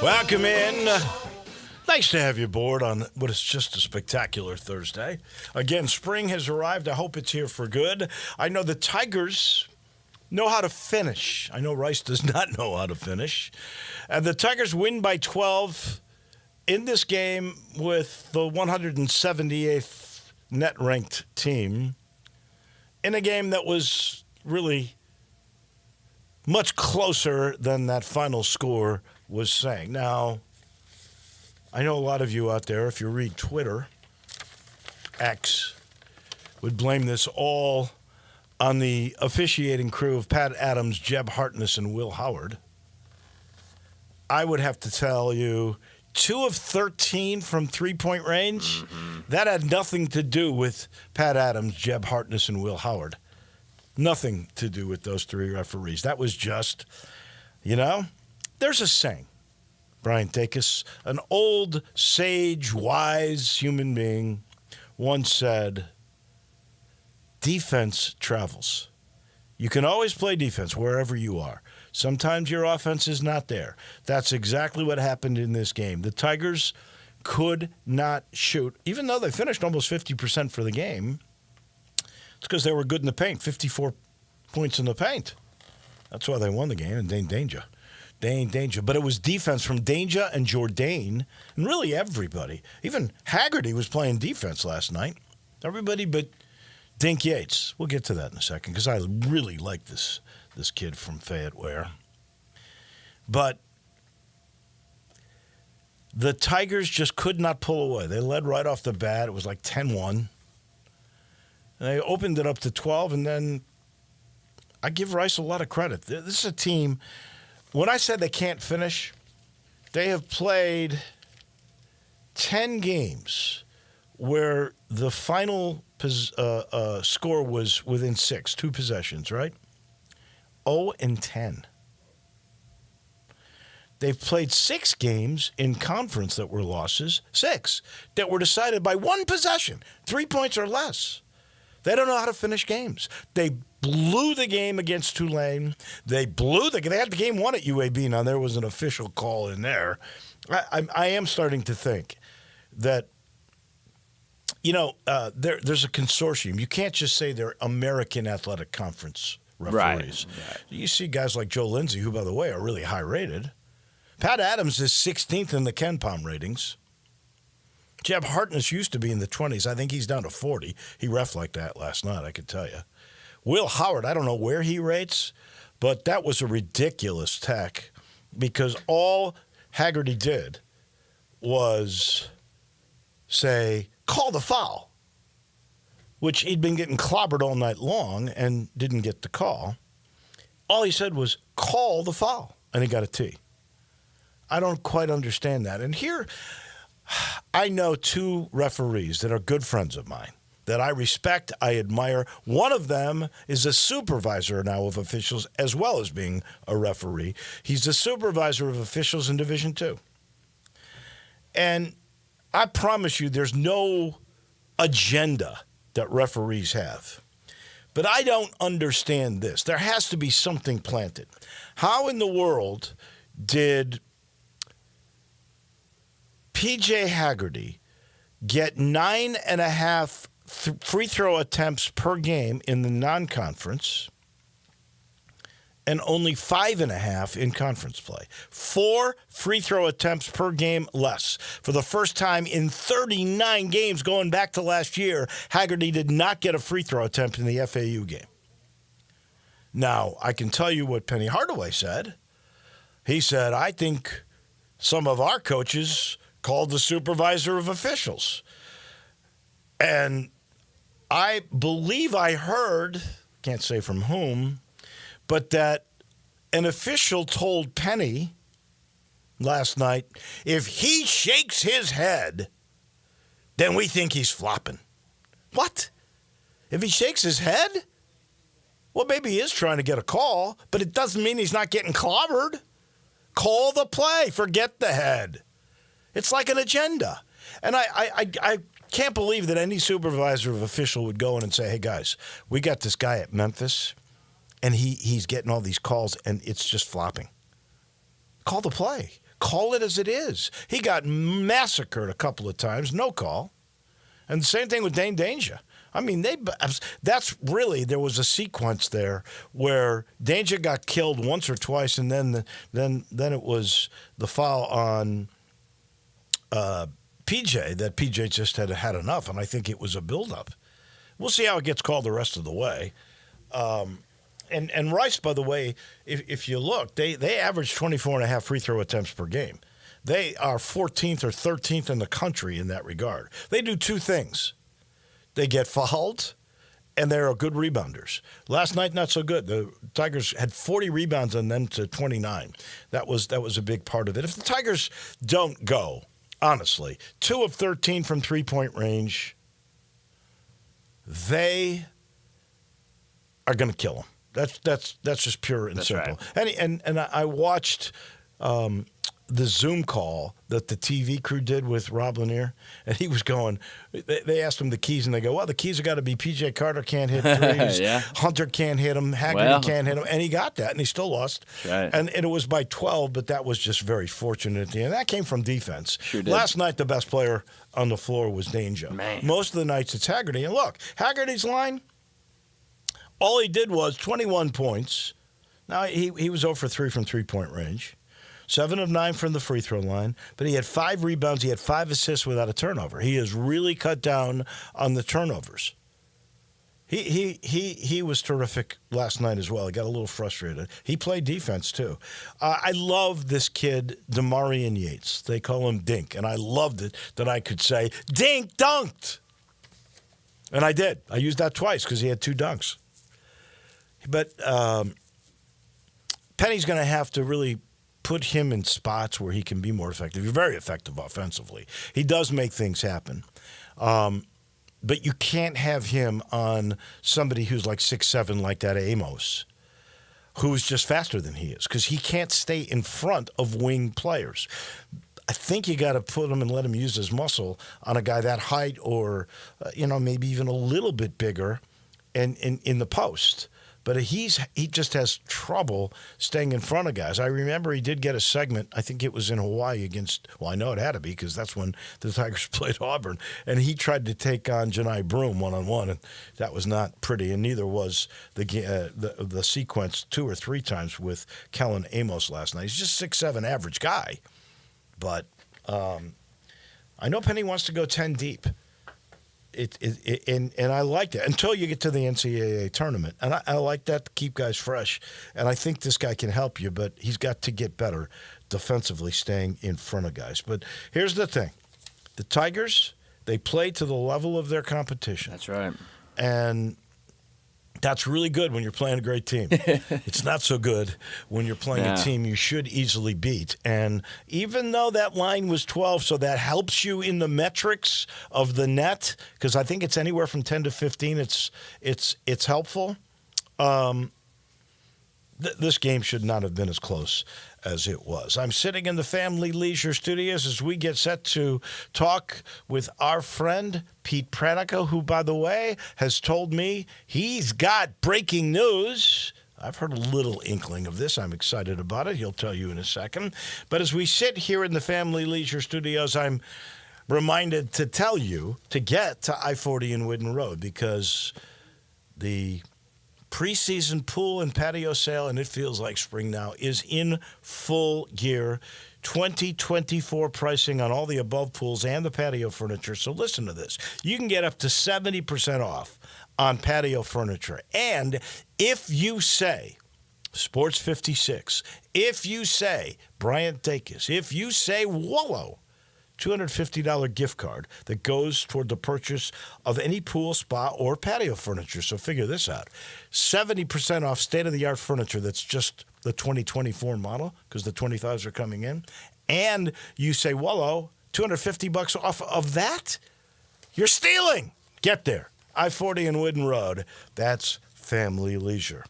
Welcome in. Nice to have you aboard on what is just a spectacular Thursday. Again, spring has arrived. I hope it's here for good. I know the Tigers know how to finish. I know Rice does not know how to finish. And the Tigers win by 12 in this game with the 178th net-ranked team in a game that was really much closer than that final score was saying. Now, I know a lot of you out there, if you read Twitter, X, would blame this all on the officiating crew of Pat Adams, Jeb Hartness, and Will Howard. I would have to tell you, 2 of 13 from three-point range, that had nothing to do with Pat Adams, Jeb Hartness, and Will Howard. Nothing to do with those 3 referees. That was just, there's a saying. Brian Dacus, an old, sage, wise human being, once said, defense travels. You can always play defense wherever you are. Sometimes your offense is not there. That's exactly what happened in this game. The Tigers could not shoot, even though they finished almost 50% for the game. It's because they were good in the paint, 54 points in the paint. That's why they won the game, and Dane Danger. But it was defense from Danger and Jourdain, and really everybody. Even Haggerty was playing defense last night. Everybody but Dink Yates. We'll get to that in a second, because I really like this kid from Fayette Ware. But the Tigers just could not pull away. They led right off the bat. It was like 10-1. They opened it up to 12, and then I give Rice a lot of credit. This is a team, when I said they can't finish, they have played 10 games where the final score was within 6, 2 possessions, right? 0-10. They've played 6 games in conference that were losses, 6, that were decided by 1 possession, 3 points or less. They don't know how to finish games. They blew the game against Tulane. They had the game won at UAB. Now, there was an official call in there. I am starting to think that, there's a consortium. You can't just say they're American Athletic Conference referees. Right. You see guys like Joe Lindsay, who, by the way, are really high rated. Pat Adams is 16th in the KenPom ratings. Jeb Hartness used to be in the 20s. I think he's down to 40. He reffed like that last night, I could tell you. Will Howard, I don't know where he rates, but that was a ridiculous tech because all Haggerty did was say, call the foul, which he'd been getting clobbered all night long and didn't get the call. All he said was, call the foul, and he got a T. I don't quite understand that. And here, I know 2 referees that are good friends of mine that I respect, I admire. One of them is a supervisor now of officials as well as being a referee. He's the supervisor of officials in Division II. And I promise you there's no agenda that referees have. But I don't understand this. There has to be something planted. How in the world did P.J. Haggerty get 9.5 free throw attempts per game in the non-conference and only 5.5 in conference play? 4 free throw attempts per game less. For the first time in 39 games going back to last year, Haggerty did not get a free throw attempt in the FAU game. Now, I can tell you what Penny Hardaway said. He said, I think some of our coaches called the supervisor of officials. And I believe I heard, can't say from whom, but that an official told Penny last night, if he shakes his head, then we think he's flopping. What? If he shakes his head? Well, maybe he is trying to get a call, but it doesn't mean he's not getting clobbered. Call the play. Forget the head. It's like an agenda. And I can't believe that any supervisor of official would go in and say, hey, guys, we got this guy at Memphis, and he's getting all these calls, and it's just flopping. Call the play. call it as it is. He got massacred a couple of times, no call. And the same thing with Dane Danger. I mean, that's really, there was a sequence there where Danger got killed once or twice, and then it was the foul on PJ that PJ just had enough, and I think it was a buildup. We'll see how it gets called the rest of the way. And Rice, by the way, if you look, they average 24.5 free throw attempts per game. They are 14th or 13th in the country in that regard. They do two things. They get fouled, and they're good rebounders. Last night, not so good. The Tigers had 40 rebounds on them to 29. That was a big part of it. If the Tigers don't go, honestly, 2 of 13 from three-point range, they are going to kill them. That's just pure and simple. Right. And I watched the Zoom call that the TV crew did with Rob Lanier, and he was going, they asked him the keys, and they go, well, the keys have got to be P.J. Carter can't hit threes, yeah. Hunter can't hit him, Haggerty can't hit him, and he got that, and he still lost. Right. And it was by 12, but that was just very fortunate at the end. That came from defense. Sure did. Last night, the best player on the floor was Danger. Man. Most of the nights, it's Haggerty. And look, Haggerty's line, all he did was 21 points. Now, he was 0 for 3 from three-point range. 7 of 9 from the free throw line, but he had 5 rebounds. He had 5 assists without a turnover. He has really cut down on the turnovers. He was terrific last night as well. He got a little frustrated. He played defense too. I love this kid, Demarion Yates. They call him Dink, and I loved it that I could say Dink dunked, and I did. I used that twice because he had 2 dunks. But Penny's going to have to really put him in spots where he can be more effective. He's very effective offensively. He does make things happen. But you can't have him on somebody who's like 6'7", like that Amos, who's just faster than he is, because he can't stay in front of wing players. I think you got to put him and let him use his muscle on a guy that height or, maybe even a little bit bigger and in the post. But he just has trouble staying in front of guys. I remember he did get a segment, I think it was in Hawaii I know it had to be because that's when the Tigers played Auburn, and he tried to take on Janai Broom one-on-one, and that was not pretty, and neither was the sequence 2 or 3 times with Kellen Amos last night. He's just 6'7", average guy. But I know Penny wants to go 10 deep. And I like that until you get to the NCAA tournament. And I like that to keep guys fresh. And I think this guy can help you, but he's got to get better defensively, staying in front of guys. But here's the thing. The Tigers, they play to the level of their competition. That's right. And that's really good when you're playing a great team. It's not so good when you're playing a team you should easily beat. And even though that line was 12, so that helps you in the metrics of the net, because I think it's anywhere from 10 to 15. It's helpful. This game should not have been as close as it was. I'm sitting in the Family Leisure Studios as we get set to talk with our friend Pete Pranica, who, by the way, has told me he's got breaking news. I've heard a little inkling of this. I'm excited about it. He'll tell you in a second. But as we sit here in the Family Leisure Studios, I'm reminded to tell you to get to I-40 and Whidden Road, because the preseason pool and patio sale, and it feels like spring now, is in full gear. 2024 pricing on all the above pools and the patio furniture. So listen to this. You can get up to 70% off on patio furniture. And if you say Sports 56, if you say Bryant Dacus, if you say Wolo, $250 gift card that goes toward the purchase of any pool, spa, or patio furniture. So figure this out. 70% off state-of-the-art furniture that's just the 2024 model, because the 25s are coming in. And you say, Wolo, $250 off of that? You're stealing. Get there. I-40 and Whidden Road. That's Family Leisure.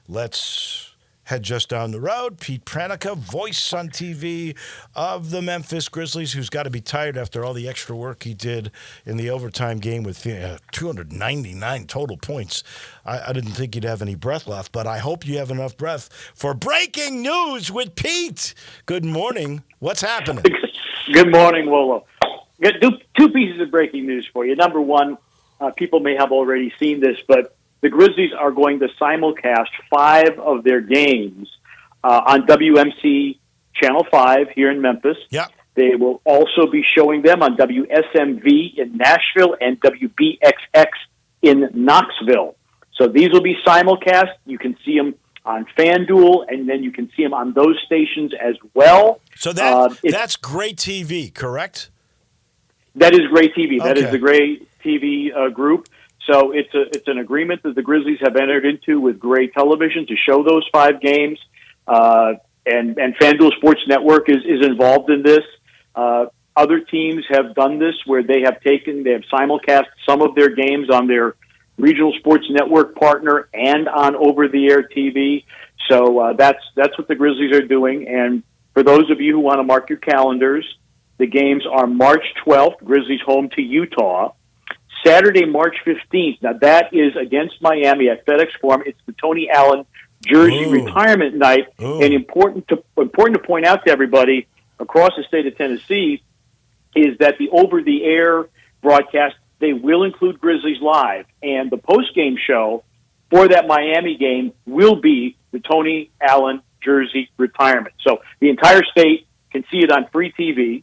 Let's head just down the road. Pete Pranica, voice on TV of the Memphis Grizzlies, who's got to be tired after all the extra work he did in the overtime game with 299 total points. I didn't think you'd have any breath left, but I hope you have enough breath for breaking news with Pete. Good morning. What's happening? Good morning, Wolo. Got two pieces of breaking news for you. Number one, people may have already seen this, but the Grizzlies are going to simulcast 5 of their games on WMC Channel 5 here in Memphis. Yep. They will also be showing them on WSMV in Nashville and WBXX in Knoxville. So these will be simulcast. You can see them on FanDuel, and then you can see them on those stations as well. So that's great TV, correct? That is Gray TV. Okay. That is the Gray TV group. So it's an agreement that the Grizzlies have entered into with Gray Television to show those 5 games. And FanDuel Sports Network is involved in this. Other teams have done this where they have simulcast some of their games on their regional sports network partner and on over-the-air TV. So that's what the Grizzlies are doing. And for those of you who want to mark your calendars, the games are March 12th, Grizzlies home to Utah. Saturday, March 15th. Now, that is against Miami at FedEx Forum. It's the Tony Allen jersey retirement night. And important to point out to everybody across the state of Tennessee is that the over-the-air broadcast, they will include Grizzlies Live. And the post-game show for that Miami game will be the Tony Allen jersey retirement. So the entire state can see it on free TV.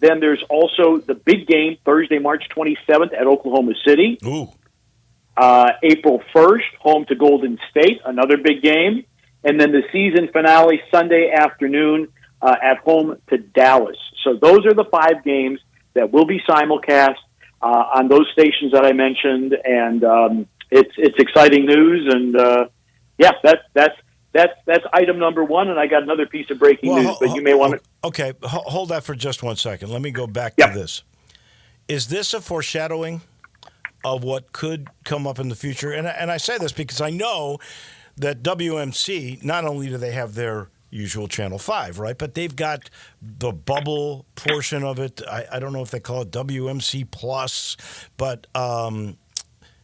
Then there's also the big game Thursday, March 27th at Oklahoma City. April 1st, home to Golden State, another big game. And then the season finale Sunday afternoon at home to Dallas. So those are the 5 games that will be simulcast on those stations that I mentioned. And it's exciting news. And that's item number one, and I got another piece of breaking news, but you may want to... Okay, hold that for just one second. Let me go back to this. Is this a foreshadowing of what could come up in the future? And I say this because I know that WMC, not only do they have their usual Channel 5, right, but they've got the bubble portion of it. I don't know if they call it WMC Plus, but and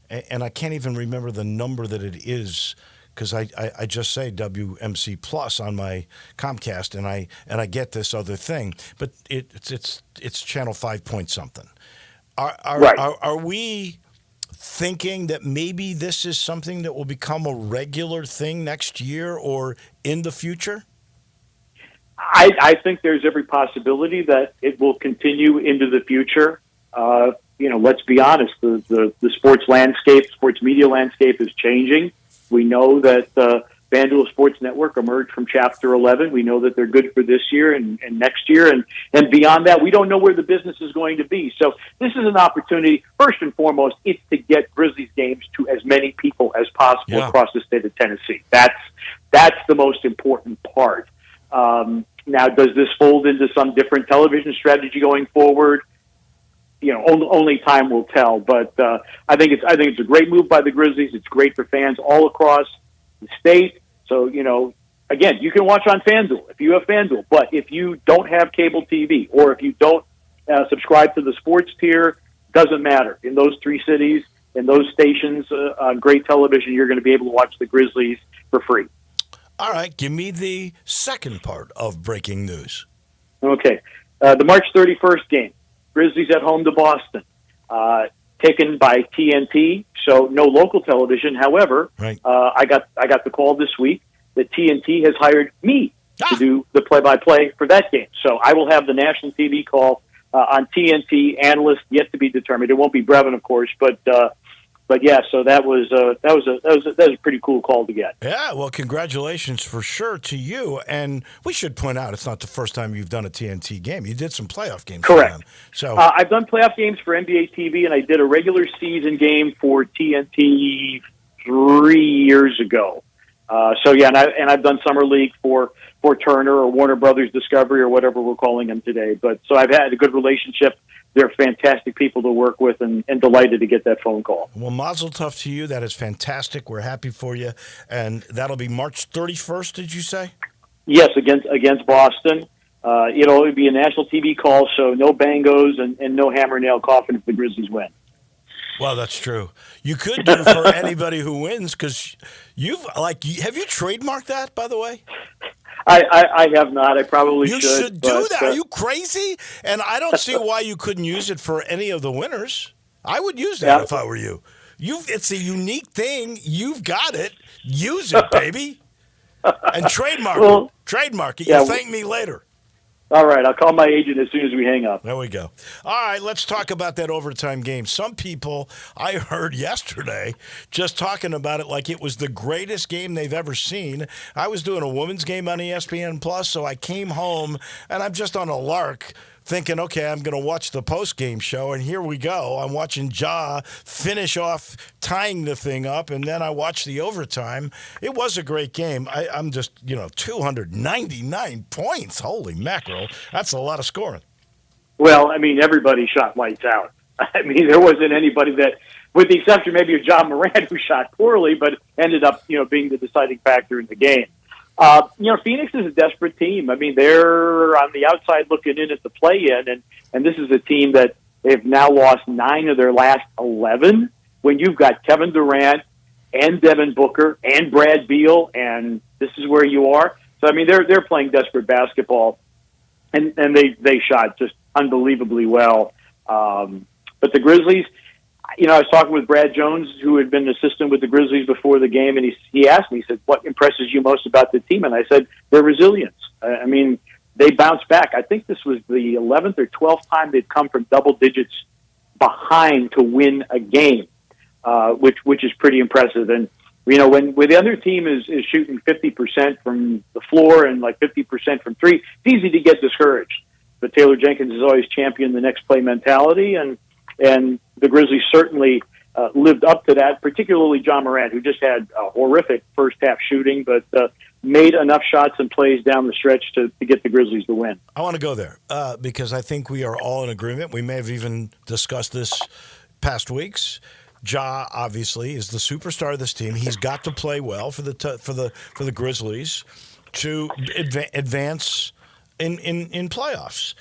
I can't even remember the number that it is, because I just say WMC Plus on my Comcast, and I get this other thing, but it's Channel 5 point something. Are we thinking that maybe this is something that will become a regular thing next year or in the future? I think there's every possibility that it will continue into the future. Let's be honest, the sports landscape, sports media landscape is changing. We know that FanDuel Sports Network emerged from Chapter 11. We know that they're good for this year and next year. And beyond that, we don't know where the business is going to be. So this is an opportunity. First and foremost, it's to get Grizzlies games to as many people as possible across the state of Tennessee. That's the most important part. Now, does this fold into some different television strategy going forward? Only time will tell. But I think it's a great move by the Grizzlies. It's great for fans all across the state. So again, you can watch on FanDuel if you have FanDuel. But if you don't have cable TV, or if you don't subscribe to the sports tier, doesn't matter. In those 3 cities, in those stations on great television, you're going to be able to watch the Grizzlies for free. All right, give me the second part of breaking news. Okay, the March 31st game. Grizzlies at home to Boston, taken by TNT, so no local television. However, I got the call this week that TNT has hired me to do the play-by-play for that game. So I will have the national TV call on TNT. Analyst yet to be determined. It won't be Brevin, of course, but yeah. So that was a pretty cool call to get. Yeah, well, congratulations for sure to you. And we should point out it's not the first time you've done a TNT game. You did some playoff games. Correct. For them. So I've done playoff games for NBA TV, and I did a regular season game for TNT 3 years ago. And I've done summer league for Turner or Warner Brothers Discovery or whatever we're calling them today. But so I've had a good relationship they're fantastic people to work with, and delighted to get that phone call. Well, mazel tov to you. That is fantastic. We're happy for you. And that'll be March 31st, did you say? Yes, against Boston. It would be a national TV call, so no bangos and no hammer nail coffin if the Grizzlies win. Well, that's true. You could do for anybody who wins, because have you trademarked that, by the way? I have not. I probably should. You should do that. Are you crazy? And I don't see why you couldn't use it for any of the winners. I would use that if I were you. It's a unique thing. You've got it. Use it, baby. And trademark it. Trademark it. You'll thank me later. All right, I'll call my agent as soon as we hang up. There we go. All right, let's talk about that overtime game. Some people I heard yesterday just talking about it like it was the greatest game they've ever seen. I was doing a women's game on ESPN Plus, so I came home and I'm just on a lark thinking, okay, I'm going to watch the post-game show, and here we go. I'm watching Ja finish off tying the thing up, and then I watched the overtime. It was a great game. I'm just, 299 points. Holy mackerel. That's a lot of scoring. Well, I mean, everybody shot lights out. I mean, there wasn't anybody that, with the exception maybe of John Morant, who shot poorly, but ended up, being the deciding factor in the game. Phoenix is a desperate team. I mean, they're on the outside looking in at the play-in, and this is a team that they've now lost 9 of their last 11. When you've got Kevin Durant and Devin Booker and Brad Beal, and this is where you are. So I mean, they're playing desperate basketball, and they shot just unbelievably well. But the Grizzlies, I was talking with Brad Jones, who had been an assistant with the Grizzlies before the game, and he asked me, he said, what impresses you most about the team? And I said, their resilience. I mean, they bounced back. I think this was the 11th or 12th time they'd come from double digits behind to win a game, which is pretty impressive. And, when the other team is shooting 50% from the floor and like 50% from three, it's easy to get discouraged. But Taylor Jenkins has always championed the next play mentality, and the Grizzlies certainly lived up to that, particularly John Morant, who just had a horrific first-half shooting, but made enough shots and plays down the stretch to get the Grizzlies to win. I want to go there because I think we are all in agreement. We may have even discussed this past weeks. Ja, obviously, is the superstar of this team. He's got to play well for the Grizzlies to advance in playoffs.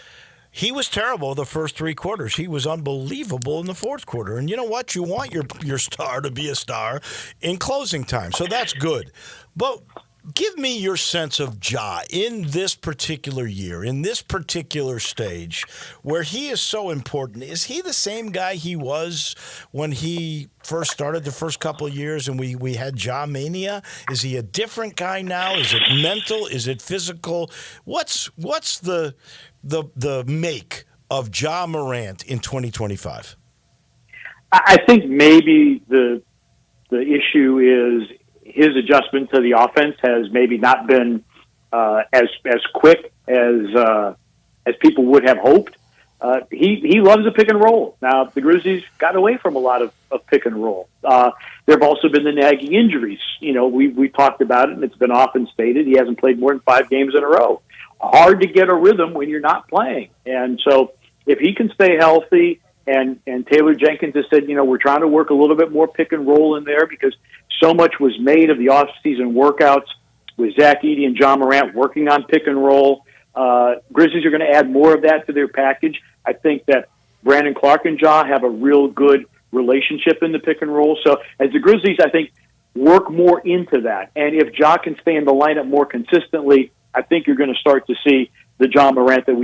He was terrible the first 3 quarters. He was unbelievable in the fourth quarter. And you know what? You want your star to be a star in closing time. So that's good. But give me your sense of Ja in this particular year, in this particular stage, where he is so important. Is he the same guy he was when he first started the first couple of years and we had Ja mania? Is he a different guy now? Is it mental? Is it physical? What's the make of Ja Morant in 2025? I think maybe the issue is his adjustment to the offense has maybe not been as quick as people would have hoped. He loves a pick and roll. Now, the Grizzlies got away from a lot of pick and roll. There have also been the nagging injuries. We talked about it, and it's been often stated he hasn't played more than 5 games in a row. Hard to get a rhythm when you're not playing. And so if he can stay healthy, and Taylor Jenkins has said, we're trying to work a little bit more pick and roll in there because so much was made of the off-season workouts with Zach Edey and John Morant working on pick and roll. Grizzlies are going to add more of that to their package. I think that Brandon Clark and Ja have a real good relationship in the pick and roll. So as the Grizzlies, I think, work more into that. And if Ja can stay in the lineup more consistently, I think you're going to start to see the John Morant that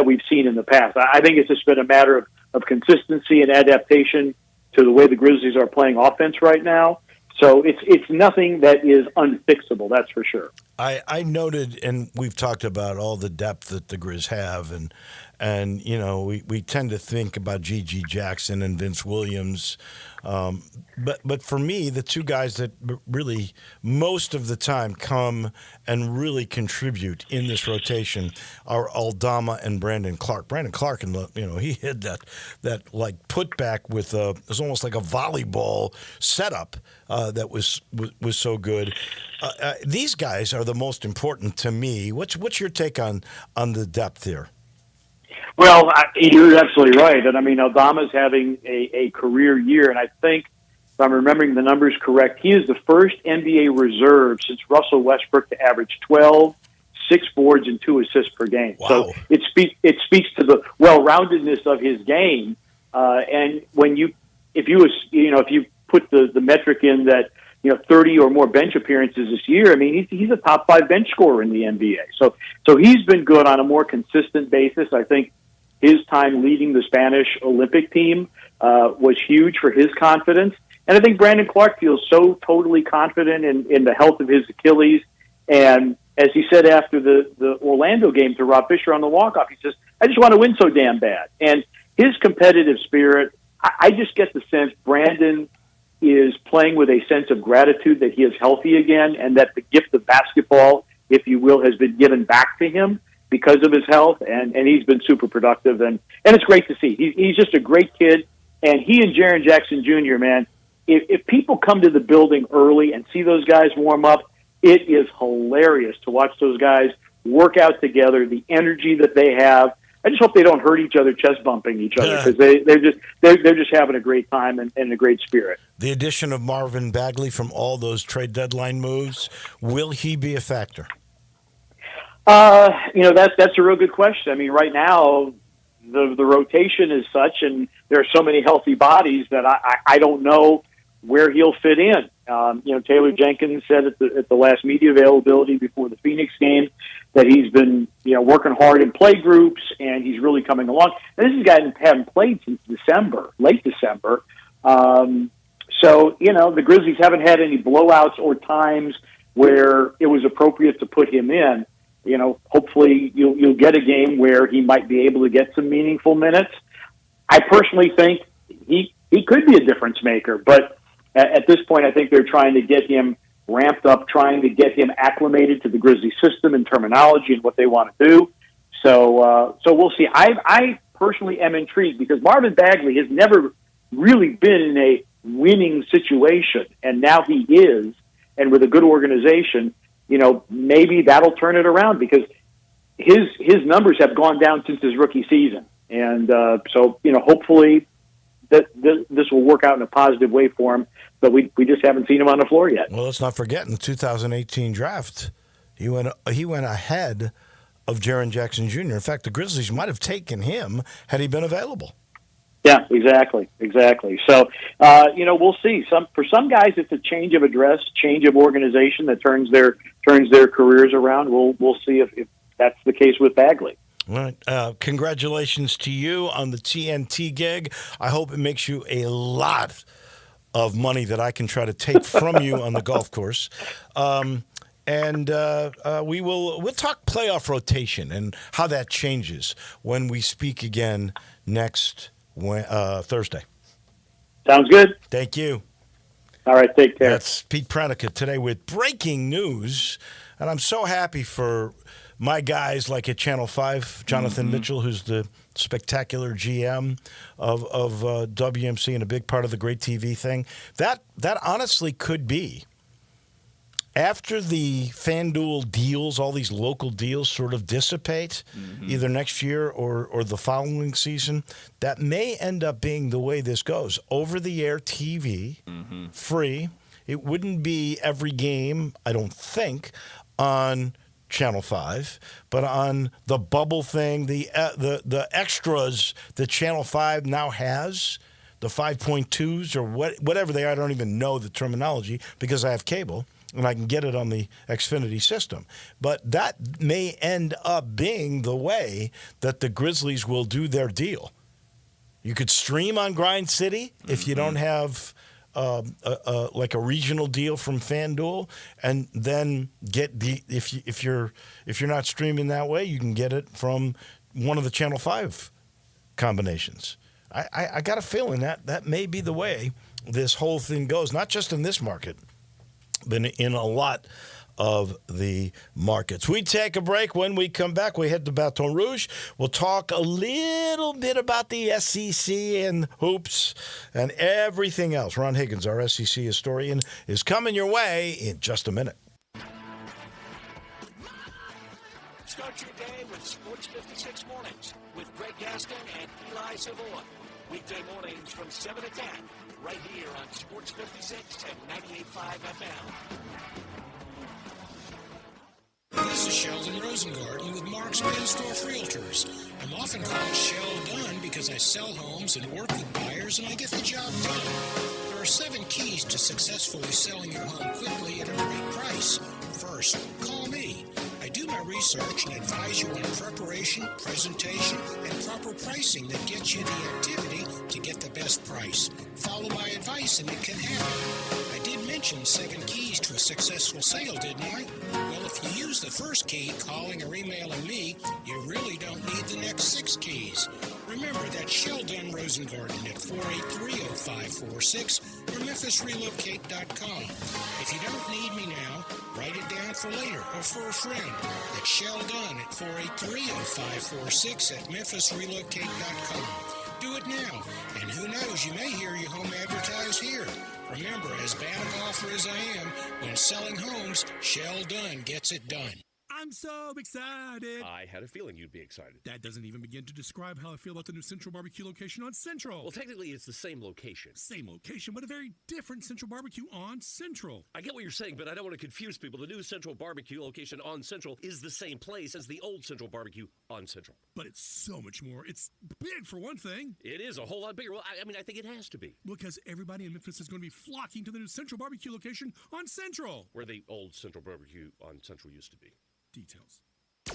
we've seen in the past. I think it's just been a matter of consistency and adaptation to the way the Grizzlies are playing offense right now. So it's nothing that is unfixable, that's for sure. I noted, and we've talked about all the depth that the Grizz have, and we tend to think about G.G. Jackson and Vince Williams, but for me, the two guys that really most of the time come and really contribute in this rotation are Aldama and Brandon Clark. Brandon Clark, he hit that like putback with it was almost like a volleyball setup that was so good. These guys are the most important to me. What's your take on the depth here? Well, you're absolutely right. And I mean, Aldama's having a career year. And I think, if I'm remembering the numbers correct, he is the first NBA reserve since Russell Westbrook to average 12, 6 boards, and 2 assists per game. Wow. So it speaks to the well-roundedness of his game. And if you put the metric in that, 30 or more bench appearances this year, I mean, he's a top 5 bench scorer in the NBA. So he's been good on a more consistent basis. I think his time leading the Spanish Olympic team was huge for his confidence. And I think Brandon Clark feels so totally confident in the health of his Achilles. And as he said after the Orlando game to Rob Fisher on the walk-off, he says, I just want to win so damn bad. And his competitive spirit, I just get the sense Brandon is playing with a sense of gratitude that he is healthy again and that the gift of basketball, if you will, has been given back to him because of his health, and he's been super productive, and it's great to see. He's just a great kid, and he and Jaren Jackson Jr., man, if people come to the building early and see those guys warm up, it is hilarious to watch those guys work out together, the energy that they have. I just hope they don't hurt each other, chest bumping each other, because they're just having a great time and a great spirit. The addition of Marvin Bagley from all those trade deadline moves, will he be a factor? That's a real good question. I mean, right now the rotation is such, and there are so many healthy bodies that I don't know where he'll fit in. Taylor Jenkins said at the last media availability before the Phoenix game that he's been, working hard in play groups, and he's really coming along. And this is a guy who hadn't played since late December. So, the Grizzlies haven't had any blowouts or times where it was appropriate to put him in. Hopefully you'll get a game where he might be able to get some meaningful minutes. I personally think he could be a difference maker, but at this point, I think they're trying to get him ramped up, trying to get him acclimated to the Grizzlies system and terminology and what they want to do. So we'll see. I personally am intrigued because Marvin Bagley has never really been in a winning situation, and now he is, and with a good organization, maybe that'll turn it around because his numbers have gone down since his rookie season. And so hopefully that this will work out in a positive way for him, but we just haven't seen him on the floor yet. Well, let's not forget, in the 2018 draft, he went ahead of Jaren Jackson Jr. In fact, the Grizzlies might have taken him had he been available. Yeah, exactly. So, we'll see. For some guys, it's a change of address, change of organization that turns their careers around. We'll see if that's the case with Bagley. All right. Congratulations to you on the TNT gig. I hope it makes you a lot of money that I can try to take from you on the golf course. And we'll talk playoff rotation and how that changes when we speak again next Thursday. Sounds good. Thank you. All right, take care. That's Pete Pranica today with breaking news. And I'm so happy for my guys like at Channel 5, Jonathan Mitchell, who's the spectacular GM of WMC and a big part of the great TV thing. That honestly could be, after the FanDuel deals, all these local deals sort of dissipate, either next year or the following season, that may end up being the way this goes. Over-the-air TV, free. It wouldn't be every game, I don't think, on Channel 5, but on the bubble thing, the extras that Channel 5 now has, the 5.2s or whatever they are, I don't even know the terminology because I have cable and I can get it on the Xfinity system. But that may end up being the way that the Grizzlies will do their deal. You could stream on Grind City if you don't have like a regional deal from FanDuel, and then get if you're not streaming that way, you can get it from one of the Channel 5 combinations. I got a feeling that may be the way this whole thing goes, not just in this market, but in a lot of the markets. We take a break. When we come back, we head to Baton Rouge. We'll talk a little bit about the SEC and hoops and everything else. Ron Higgins, our SEC historian, is coming your way in just a minute. Start your day with Sports 56 Mornings with Greg Gaston and Eli Savoy. Weekday mornings from 7 to 10, right here on Sports 56 and 98.5 FM. This is Sheldon Rosengarten with Mark's Benstorff Realtors. I'm often called Shell Done because I sell homes and work with buyers and I get the job done. There are 7 keys to successfully selling your home quickly at a great price. First, call me. I do my research and advise you on preparation, presentation, and proper pricing that gets you the activity to get the best price. Follow my advice and it can happen. I did mention 7 keys to a successful sale, didn't I? Well, if you use the first key, calling or emailing me, you really don't need the next 6 keys. Remember, that's Sheldon Rosengarten at 483-0546 or MemphisRelocate.com. If you don't need me now, write it down for later or for a friend. That's Sheldon at 483-0546 at MemphisRelocate.com. Do it now, and who knows, you may hear your home advertised here. Remember, as bad an offer as I am, when selling homes, Sheldon gets it done. I'm so excited. I had a feeling you'd be excited. That doesn't even begin to describe how I feel about the new Central Barbecue location on Central. Well, technically, it's the same location. Same location, but a very different Central Barbecue on Central. I get what you're saying, but I don't want to confuse people. The new Central Barbecue location on Central is the same place as the old Central Barbecue on Central. But it's so much more. It's big, for one thing. It is a whole lot bigger. Well, I think it has to be. Because everybody in Memphis is going to be flocking to the new Central Barbecue location on Central. Where the old Central Barbecue on Central used to be. Details.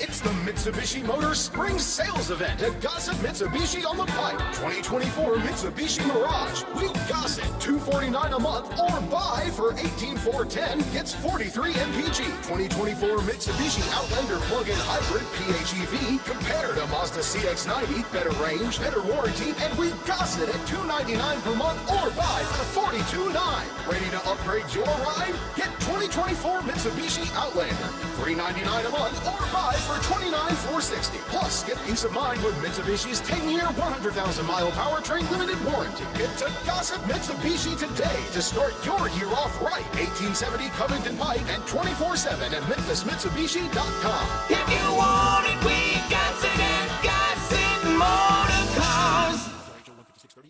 It's the Mitsubishi Motors Spring Sales Event at Gossett Mitsubishi on the Pike. 2024 Mitsubishi Mirage. We'll Gossett $249 a month or buy for $18,410 gets 43 mpg. 2024 Mitsubishi Outlander plug-in hybrid PHEV compared to Mazda CX-90. Better range, better warranty, and we Gossett at $299 per month or buy for $42,900. Ready to upgrade your ride? Get 2024 Mitsubishi Outlander $399 a month or buy for $29,460. Plus, get peace of mind with Mitsubishi's 10-year, 100,000-mile powertrain limited warranty. Get to Gossett Mitsubishi today to start your year off right. 1870 Covington Pike and 24/7 at MemphisMitsubishi.com. If you want it, we got it at Gossett Motor Cars.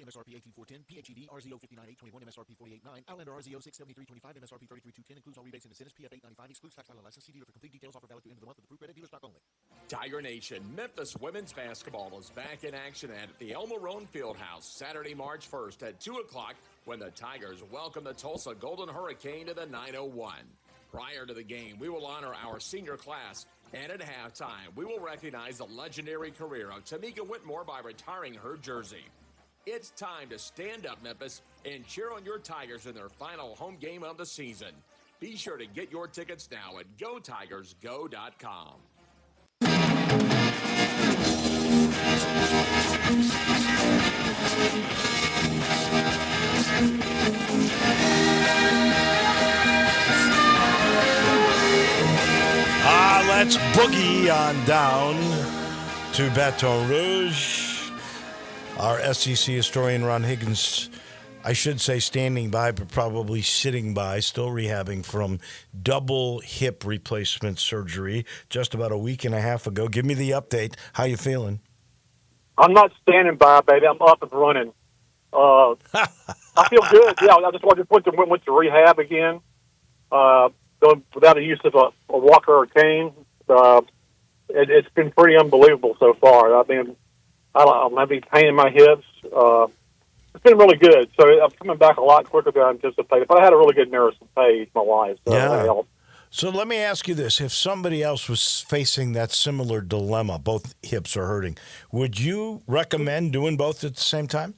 MSRP 18410, PHEV RZO 59821, MSRP 489, Outlander RZO 67325, MSRP 33210, includes all rebates and incentives, PF 895, excludes tax title license, see dealer for complete details, offer valid through end of the month with approved credit, dealer stock only. Tiger Nation, Memphis women's basketball is back in action at the El Marone Fieldhouse Saturday, March 1st at 2 o'clock when the Tigers welcome the Tulsa Golden Hurricane to the 901. Prior to the game, we will honor our senior class, and at halftime, we will recognize the legendary career of Tamika Whitmore by retiring her jersey. It's time to stand up, Memphis, and cheer on your Tigers in their final home game of the season. Be sure to get your tickets now at GoTigersGo.com. Let's boogie on down to Baton Rouge. Our SEC historian, Ron Higgins, I should say standing by, but probably sitting by, still rehabbing from double hip replacement surgery just about a week and a half ago. Give me the update. How you feeling? I'm not standing by, baby. I'm up and running. I feel good. Yeah, I just went to rehab again, without the use of a walker or cane. It's been pretty unbelievable so far. I mean, I've been pain in my hips. It's been really good. So I'm coming back a lot quicker than I anticipated. But I had a really good nurse to pay my wife. So that helped. So let me ask you this. If somebody else was facing that similar dilemma, both hips are hurting, would you recommend doing both at the same time?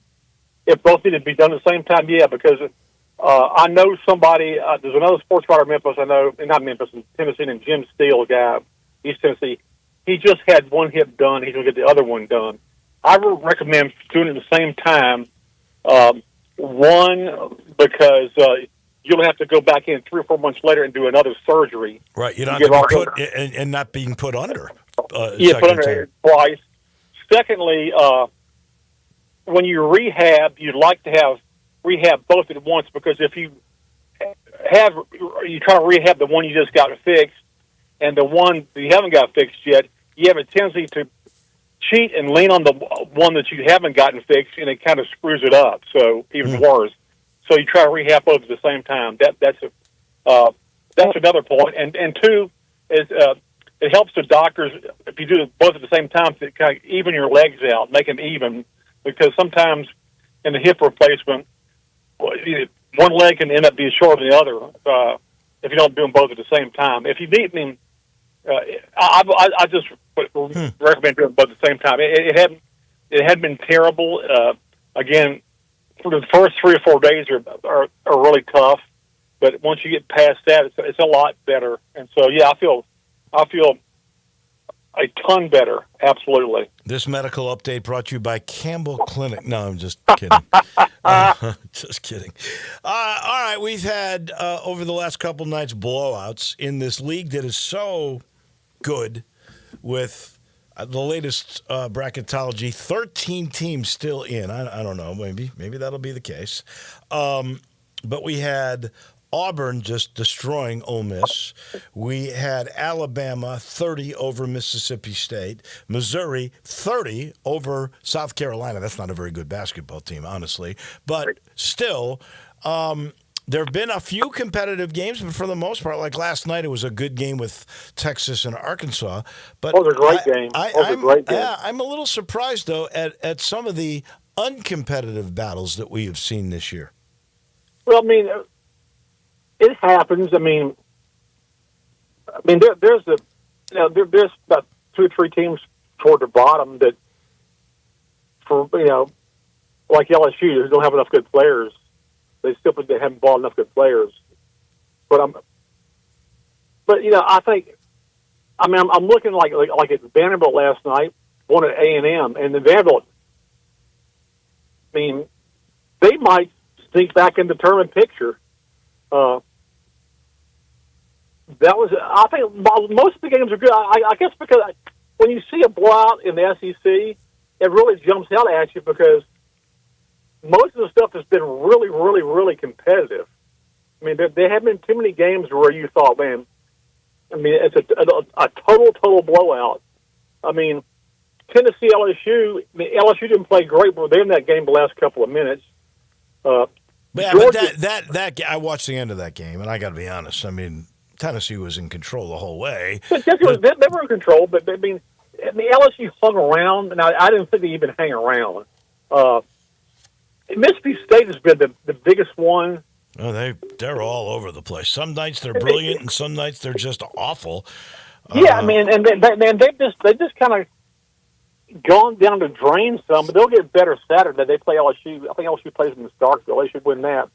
If both needed to be done at the same time, yeah, because I know somebody, there's another sports writer in Memphis, I know, not Memphis, in Tennessee, and Jim Steele, guy, East Tennessee. He just had one hip done. He's going to get the other one done. I would recommend doing it at the same time. One, because you'll have to go back in 3 or 4 months later and do another surgery. Right, you don't have to be put and not being put under. Put under twice. Secondly, when you rehab, you'd like to have rehab both at once, because if you try to rehab the one you just got fixed and the one that you haven't got fixed yet, you have a tendency to cheat and lean on the one that you haven't gotten fixed, and it kind of screws it up. So even worse. So you try to rehab both at the same time. That's another point. And two is it helps the doctors if you do both at the same time to kind of even your legs out, make them even, because sometimes in the hip replacement, one leg can end up being shorter than the other if you don't do them both at the same time. If you need them, I just recommend doing both at the same time. It hadn't been terrible. Again, for the first 3 or 4 days are really tough, but once you get past that, it's a lot better. And so, yeah, I feel a ton better. Absolutely. This medical update brought to you by Campbell Clinic. No, I'm just kidding. Just kidding. All right, we've had over the last couple nights blowouts in this league that is so good with the latest bracketology. 13 teams still in. I don't know. Maybe that'll be the case. But we had Auburn just destroying Ole Miss. We had Alabama 30 over Mississippi State. Missouri 30 over South Carolina. That's not a very good basketball team, honestly. But still, there have been a few competitive games, but for the most part, like last night, it was a good game with Texas and Arkansas. But those are great games. Yeah, I'm a little surprised, though, at some of the uncompetitive battles that we have seen this year. Well, I mean, it happens. I mean, there's about 2 or 3 teams toward the bottom that, for like LSU, who don't have enough good players. They haven't bought enough good players. But I think, I'm looking like at Vanderbilt last night, won at A&M, and the Vanderbilt, they might sneak back in the tournament picture. I think most of the games are good. I guess because when you see a blowout in the SEC, it really jumps out at you because most of the stuff has been really, really, really competitive. I mean, there haven't been too many games where you thought, man, it's a total blowout. I mean, Tennessee, LSU, LSU didn't play great, but they're in that game the last couple of minutes. But that I watched the end of that game, and I got to be honest. I mean, Tennessee was in control the whole way. They were in control, but LSU hung around, and I didn't think they even hang around. Mississippi State has been the biggest one. Oh, they're all over the place. Some nights they're brilliant, and some nights they're just awful. Yeah, and they just kind of gone down the drain some, but they'll get better Saturday. They play LSU. I think LSU plays in Starkville. They should win that.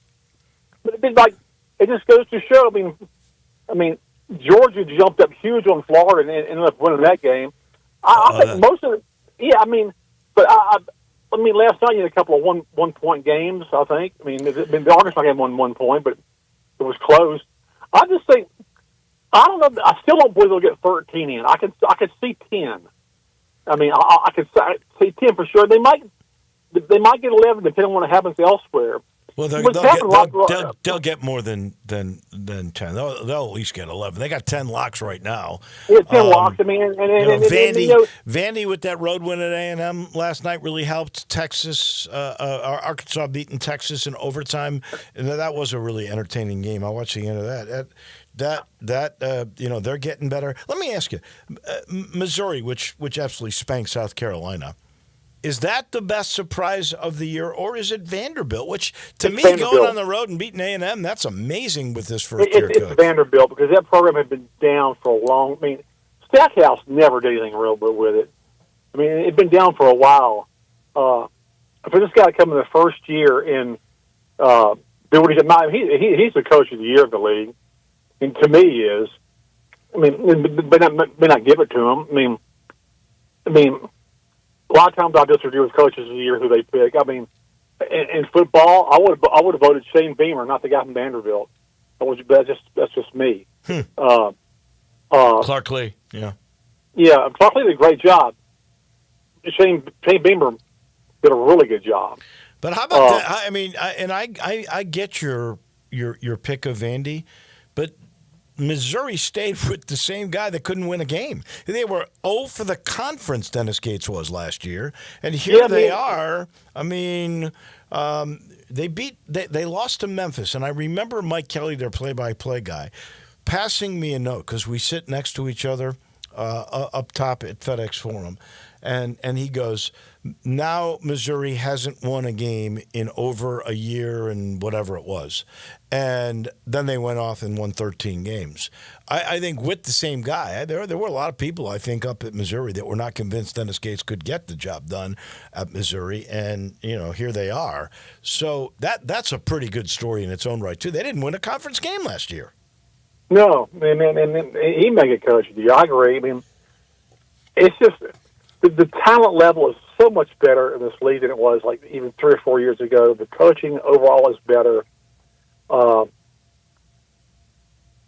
But it just goes to show. I mean, Georgia jumped up huge on Florida and ended up winning that game. I think most of it. Yeah, but last night you had a couple of one-point games. I think. The Arkansas game won 1 point, but it was close. I just think I don't know. I still don't believe they'll get 13 in. I could see 10. I could see 10 for sure. They might get 11 depending on what happens elsewhere. Well, they'll get more than 10. They'll at least get 11. They got 10 locks right now. Yeah, 10 locks. Vandy with that road win at A&M last night really helped. Texas, Arkansas beating Texas in overtime, and that was a really entertaining game. I watched the end of that. They're getting better. Let me ask you, Missouri, which absolutely spanked South Carolina. Is that the best surprise of the year, or is it Vanderbilt? Which, to me, going on the road and beating A&M, that's amazing with this first-year coach. It's Vanderbilt because that program had been down for a long. Stackhouse never did anything real good with it. It'd been down for a while. For this guy to come in the first year and do what he did, he's the coach of the year of the league, and to me, he is. May not give it to him. A lot of times I disagree with coaches of the year who they pick. In football, I would have voted Shane Beamer, not the guy from Vanderbilt. That's just me. Clark Lee, yeah. Yeah, Clark Lee did a great job. Shane Beamer did a really good job. But how about that? I get your pick of Vandy, but Missouri State with the same guy that couldn't win a game. They were 0 for the conference, Dennis Gates was last year. And here they are. I mean, they lost to Memphis. And I remember Mike Kelly, their play-by-play guy, passing me a note because we sit next to each other up top at FedEx Forum. And he goes, now Missouri hasn't won a game in over a year and whatever it was. And then they went off and won 13 games. I think with the same guy, there were a lot of people, I think, up at Missouri that were not convinced Dennis Gates could get the job done at Missouri. And, here they are. So that's a pretty good story in its own right, too. They didn't win a conference game last year. No, and he may get coached. I agree. I mean, it's just the talent level is so much better in this league than it was like even 3 or 4 years ago. The coaching overall is better.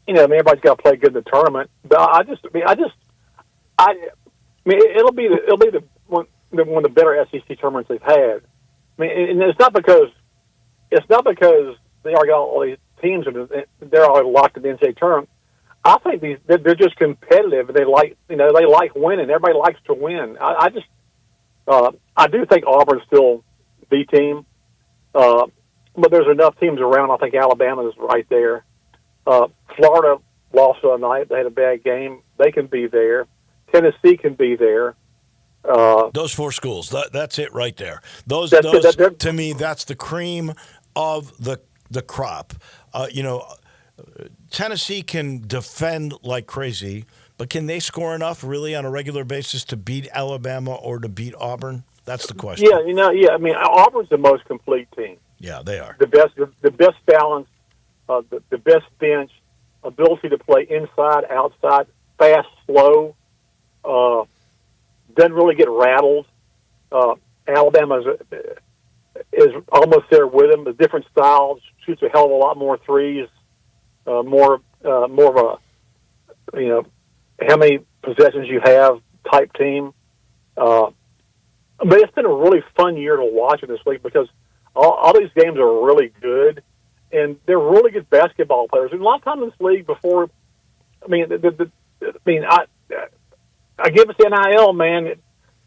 Everybody's got to play good in the tournament. But it'll be one of the better SEC tournaments they've had. I mean, and it's not because they already got all these teams and they're already locked in the NCAA tournament. I think they're just competitive and they like winning. Everybody likes to win. I do think Auburn's still the team, but there's enough teams around. I think Alabama is right there. Florida lost the other night. They had a bad game. They can be there. Tennessee can be there. Those 4 schools. That's it right there. Those to me, that's the cream of the crop. Tennessee can defend like crazy, but can they score enough really on a regular basis to beat Alabama or to beat Auburn? That's the question. Yeah. I mean, Auburn's the most complete team. Yeah, they are. The best balance, the best bench, ability to play inside, outside, fast, slow, doesn't really get rattled. Alabama is almost there with them. The different styles, shoots a hell of a lot more threes, more of a, how many possessions you have type team. But it's been a really fun year to watch in this league because all these games are really good, and they're really good basketball players. And a lot of times in this league before, I give us the NIL, man.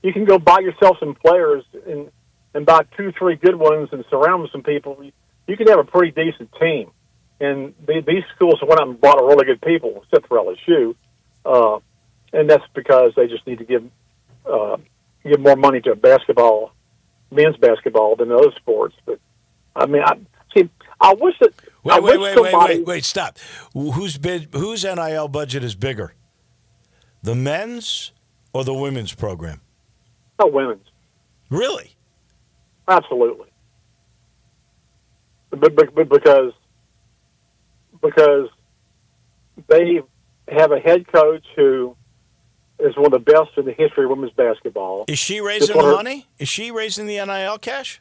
You can go buy yourself some players and buy 2-3 good ones and surround them with some people. You can have a pretty decent team. And these schools went out and bought really good people, except for LSU. And that's because they just need to give more money to men's basketball than other sports. But I wish that. Wait, stop. Whose NIL budget is bigger? The men's or the women's program? No, women's. Really? Absolutely. But because they have a head coach who is one of the best in the history of women's basketball. Is she raising the money? Is she raising the NIL cash?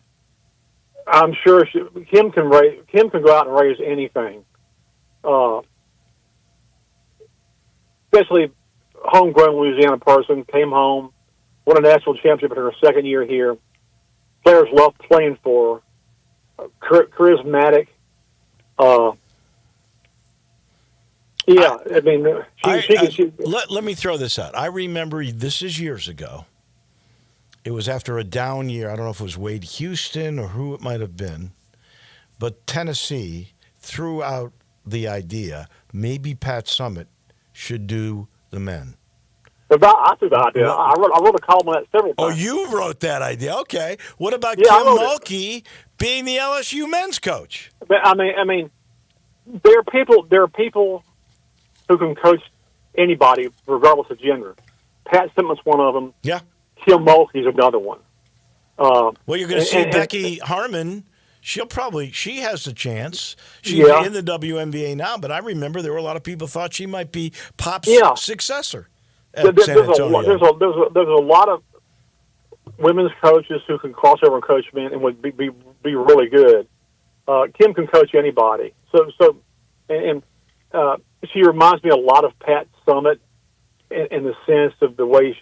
I'm sure Kim can go out and raise anything, especially homegrown Louisiana person. Came home, won a national championship in her second year here. Players love playing for her. Charismatic. Let me throw this out. I remember this is years ago. It was after a down year. I don't know if it was Wade Houston or who it might have been. But Tennessee threw out the idea maybe Pat Summitt should do the men. I threw the idea. I wrote a column on that several times. Oh, you wrote that idea. Okay. What about Kim Mulkey being the LSU men's coach? But, I mean, there are people who can coach anybody regardless of gender. Pat Summitt's one of them. Yeah. Kim Mulkey's another one. Well, you're going to see Becky Harmon. She has a chance. She's in the WNBA now, but I remember there were a lot of people thought she might be Pop's successor at San Antonio. There's a lot of women's coaches who can cross over and coach men and would be really good. Kim can coach anybody. She reminds me a lot of Pat Summitt in the sense of the way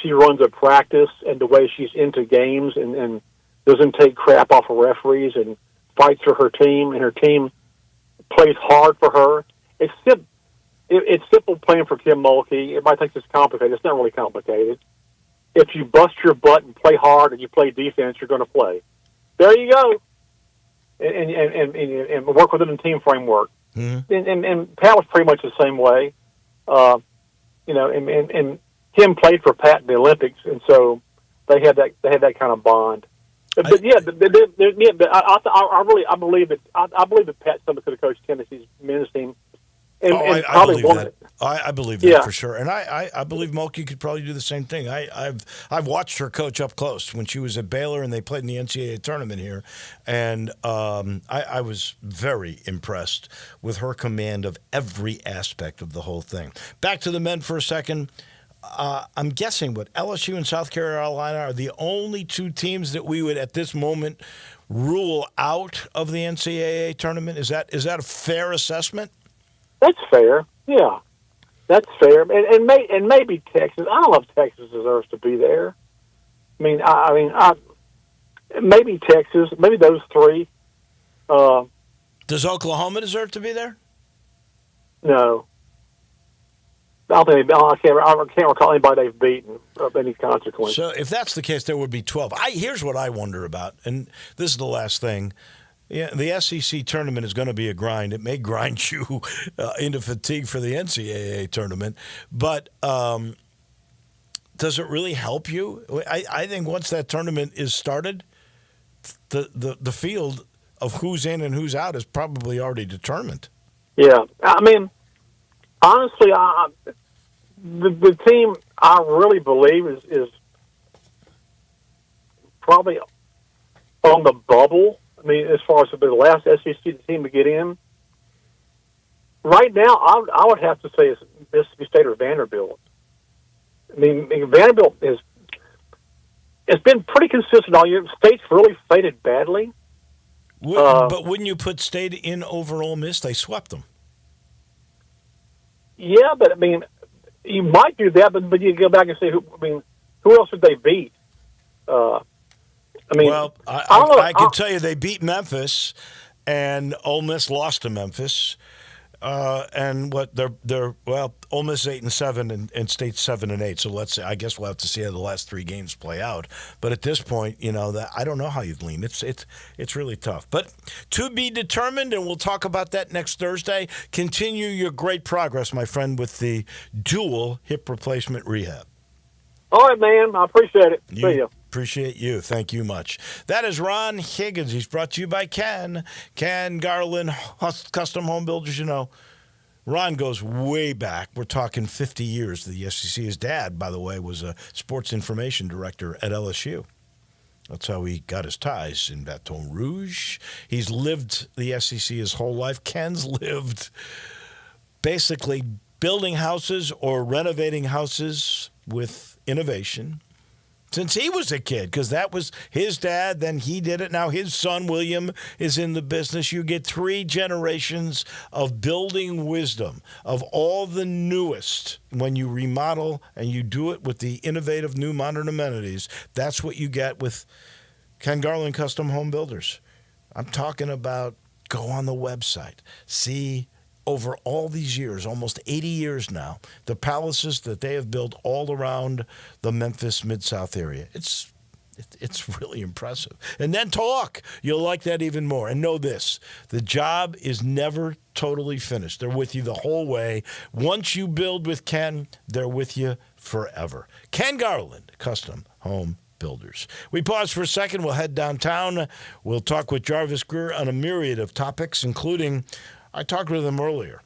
she runs a practice and the way she's into games and doesn't take crap off of referees and fights for her team, and her team plays hard for her. It's simple playing for Kim Mulkey. Everybody thinks it's complicated. It's not really complicated. If you bust your butt and play hard and you play defense, you're going to play. There you go. And work within the team framework. Mm-hmm. And Pat was pretty much the same way. And Kim played for Pat in the Olympics, and so they had that kind of bond. But I believe that Pat Summitt could have coached Tennessee's men's team. I believe that. I believe that for sure, and I believe Mulkey could probably do the same thing. I've watched her coach up close when she was at Baylor and they played in the NCAA tournament here, and I was very impressed with her command of every aspect of the whole thing. Back to the men for a second. I'm guessing LSU and South Carolina are the only two teams that we would at this moment rule out of the NCAA tournament. Is that a fair assessment? That's fair. Yeah, that's fair. And maybe Texas. I don't know if Texas deserves to be there. Maybe Texas. Maybe those three. Does Oklahoma deserve to be there? No. I can't recall anybody they've beaten of any consequence. So if that's the case, there would be 12. Here's what I wonder about, and this is the last thing. Yeah, the SEC tournament is going to be a grind. It may grind you into fatigue for the NCAA tournament, but does it really help you? I think once that tournament is started, the field of who's in and who's out is probably already determined. Yeah, honestly, the team I really believe is probably on the bubble. As far as the last SEC team to get in, right now, I would have to say it's Mississippi State or Vanderbilt. Vanderbilt it's been pretty consistent all year. State's really faded badly. But wouldn't you put State in over Ole Miss? They swept them. Yeah, but you might do that, but you go back and say, who else would they beat? I can tell you they beat Memphis, and Ole Miss lost to Memphis. And Ole Miss 8-7 and State 7-8. So let's say, I guess we'll have to see how the last three games play out. But at this point, that I don't know how you'd lean. It's really tough. But to be determined, and we'll talk about that next Thursday. Continue your great progress, my friend, with the dual hip replacement rehab. All right, man. I appreciate it. See you. Appreciate you. Thank you much. That is Ron Higgins. He's brought to you by Ken Garland, Custom Home Builders. Ron goes way back. We're talking 50 years to the SEC. His dad, by the way, was a sports information director at LSU. That's how he got his ties in Baton Rouge. He's lived the SEC his whole life. Ken's lived basically building houses or renovating houses with innovation since he was a kid, because that was his dad, then he did it. Now his son, William, is in the business. You get 3 generations of building wisdom, of all the newest. When you remodel and you do it with the innovative new modern amenities, that's what you get with Ken Garland Custom Home Builders. I'm talking about go on the website, see over all these years, almost 80 years now, the palaces that they have built all around the Memphis Mid-South area. It's really impressive. And then talk. You'll like that even more. And know this, the job is never totally finished. They're with you the whole way. Once you build with Ken, they're with you forever. Ken Garland, Custom Home Builders. We pause for a second. We'll head downtown. We'll talk with Jarvis Greer on a myriad of topics, including, I talked with him earlier.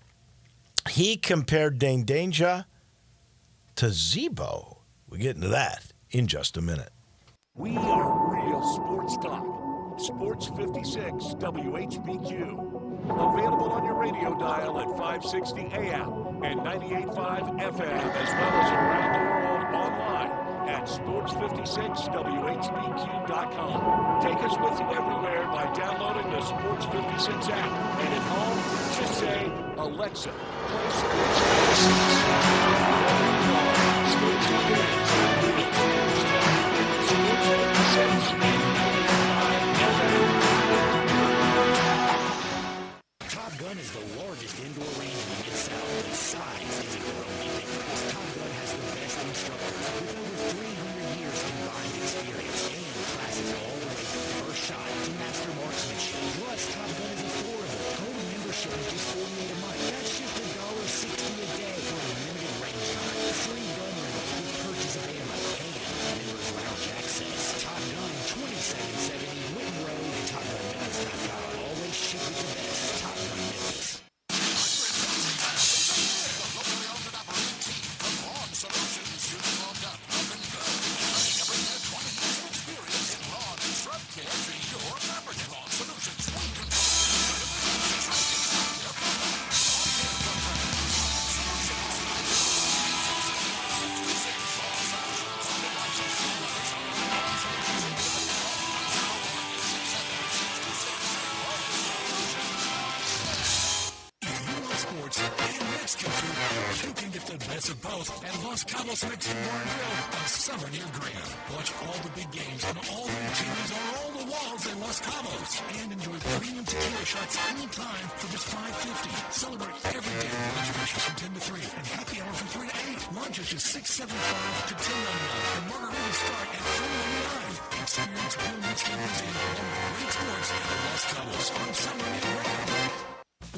He compared Dane Danger to Zebo. We'll get into that in just a minute. We are real sports talk. Sports 56 WHBQ. Available on your radio dial at 560 AM and 98.5 FM, as well as around the world online at sports56whbq.com. Take us with you everywhere by downloading the Sports 56 app. And at home, just say, Alexa, play Sports 56. Top Gun is the largest indoor range in the You can get the best of both at Los Cabos Mexican Bar and Grill on Summer near Grand. Watch all the big games on all the TVs on all the walls at Los Cabos. And enjoy premium tequila shots anytime for just $5.50. Celebrate every day with reservations from 10 to 3 and happy hour from 3 to 8. Lunch is just $6.75 to $10.99 and margaritas start at $4.99. Experience real Mexican cuisine along with great sports at Los Cabos on Summer near Grand.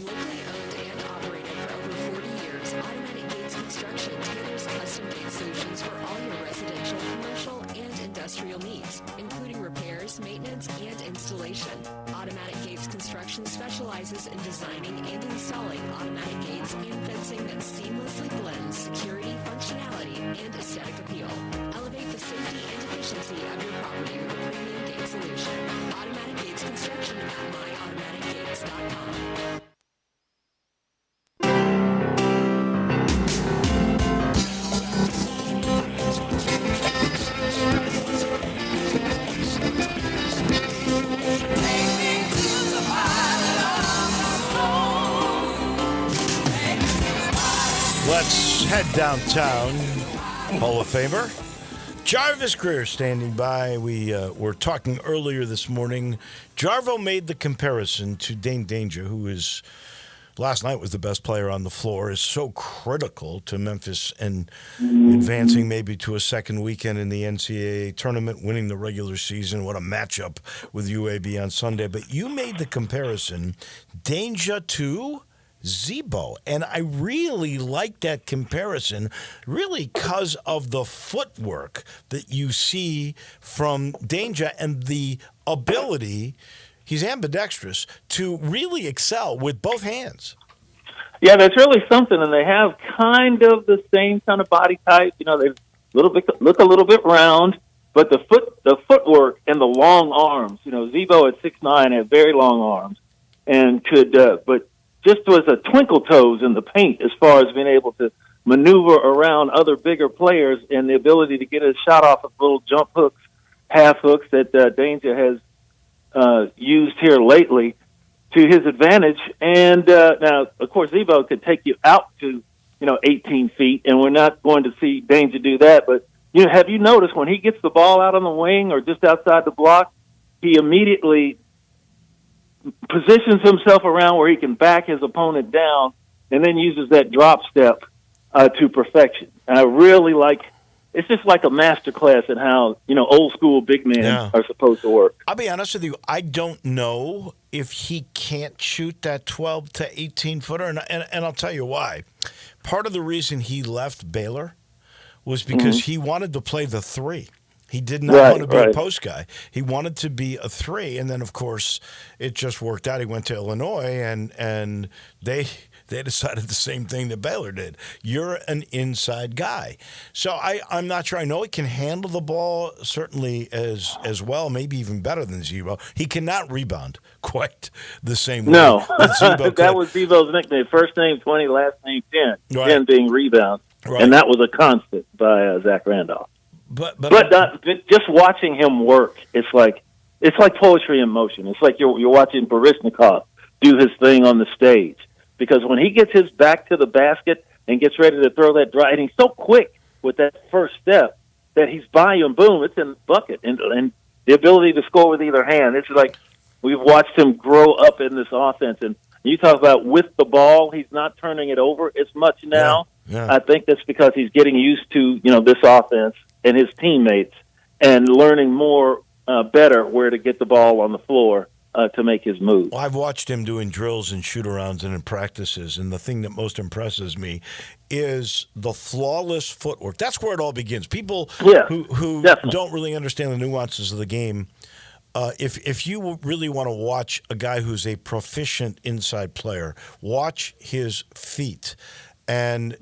Locally owned and operated for over 40 years, Automatic Gates Construction tailors custom gate solutions for all your residential, commercial, and industrial needs, including repairs, maintenance, and installation. Automatic Gates Construction specializes in designing and installing automatic gates and fencing that seamlessly blends security, functionality, and aesthetic appeal. Elevate the safety and efficiency of your property with a premium gate solution. Automatic Gates Construction at myautomaticgates.com. Let's head downtown. Hall of Famer Jarvis Greer standing by. We were talking earlier this morning. Jarvo made the comparison to Dane Danger, who is last night was the best player on the floor, is so critical to Memphis and advancing maybe to a second weekend in the NCAA tournament, winning the regular season. What a matchup with UAB on Sunday. But you made the comparison, Danger to Zebo. And I really like that comparison, really because of the footwork that you see from Danger and the ability, he's ambidextrous, to really excel with both hands. Yeah, that's really something, and they have kind of the same kind of body type. You know, they look a little bit round, but the footwork and the long arms. You know, Zebo at 6'9" had very long arms, and but just was a twinkle toes in the paint as far as being able to maneuver around other bigger players and the ability to get a shot off of little jump hooks, half hooks that Danger has used here lately to his advantage. And now, of course, Zebo could take you out to 18 feet, and we're not going to see Danger do that. But have you noticed when he gets the ball out on the wing or just outside the block, he immediately positions himself around where he can back his opponent down and then uses that drop step to perfection. And I really like, it's just like a master class in how, old school big men are supposed to work. I'll be honest with you, I don't know if he can't shoot that 12 to 18 footer, and I'll tell you why. Part of the reason he left Baylor was because he wanted to play the three. He did not want to be a post guy. He wanted to be a three, and then, of course, it just worked out. He went to Illinois, and they decided the same thing that Baylor did. You're an inside guy. So I'm not sure. I know he can handle the ball certainly as well, maybe even better than Zebo. He cannot rebound quite the same way. No, that was Zebo's nickname. First name 20, last name 10. 10 being rebound. Right. And that was a constant by Zach Randolph. But just watching him work, it's like poetry in motion. It's like you're watching Baryshnikov do his thing on the stage. Because when he gets his back to the basket and gets ready to throw that drive, and he's so quick with that first step that he's by you and boom, it's in the bucket. And the ability to score with either hand, it's like we've watched him grow up in this offense. And you talk about with the ball, he's not turning it over as much now. Yeah. I think that's because he's getting used to, this offense and his teammates and learning more better where to get the ball on the floor to make his move. Well, I've watched him doing drills and shoot-arounds and in practices, and the thing that most impresses me is the flawless footwork. That's where it all begins. People who don't really understand the nuances of the game, if you really want to watch a guy who's a proficient inside player, watch his feet. And